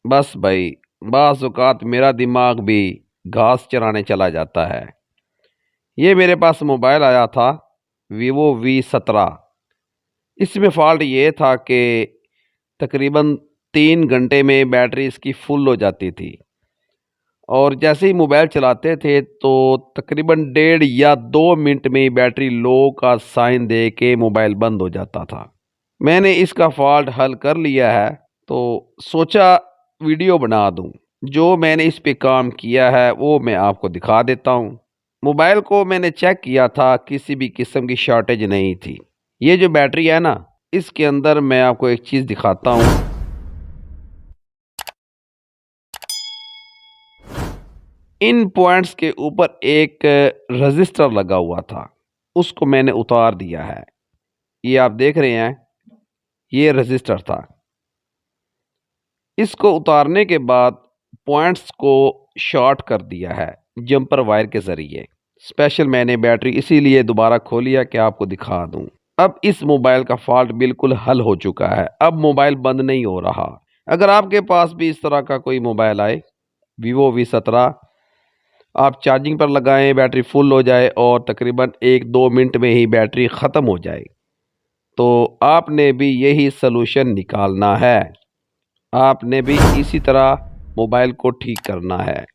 बस भाई, बाज़ औक़ात मेरा दिमाग भी घास चराने चला जाता है। ये मेरे पास मोबाइल आया था, वीवो V17। इसमें फ़ॉल्ट ये था कि तकरीबन 3 घंटे में बैटरी इसकी फुल हो जाती थी और जैसे ही मोबाइल चलाते थे तो तकरीबन डेढ़ या 2 मिनट में ही बैटरी लो का साइन दे के मोबाइल बंद हो जाता था। मैंने इसका फ़ॉल्ट हल कर लिया है, तो सोचा वीडियो बना दूँ। जो मैंने इस पे काम किया है वो मैं आपको दिखा देता हूँ। मोबाइल को मैंने चेक किया था, किसी भी किस्म की शॉर्टेज नहीं थी। ये जो बैटरी है ना, इसके अंदर मैं आपको एक चीज़ दिखाता हूँ। इन पॉइंट्स के ऊपर एक रजिस्टर लगा हुआ था, उसको मैंने उतार दिया है। ये आप देख रहे हैं, ये रजिस्टर था। इसको उतारने के बाद पॉइंट्स को शॉर्ट कर दिया है जंपर वायर के ज़रिए। स्पेशल मैंने बैटरी इसीलिए दोबारा खोली है कि आपको दिखा दूँ। अब इस मोबाइल का फ़ॉल्ट बिल्कुल हल हो चुका है, अब मोबाइल बंद नहीं हो रहा। अगर आपके पास भी इस तरह का कोई मोबाइल आए, वीवो V17, आप चार्जिंग पर लगाएं, बैटरी फुल हो जाए और तकरीबन 1-2 मिनट में ही बैटरी ख़त्म हो जाए, तो आपने भी यही सलूशन निकालना है। आपने भी इसी तरह मोबाइल को ठीक करना है।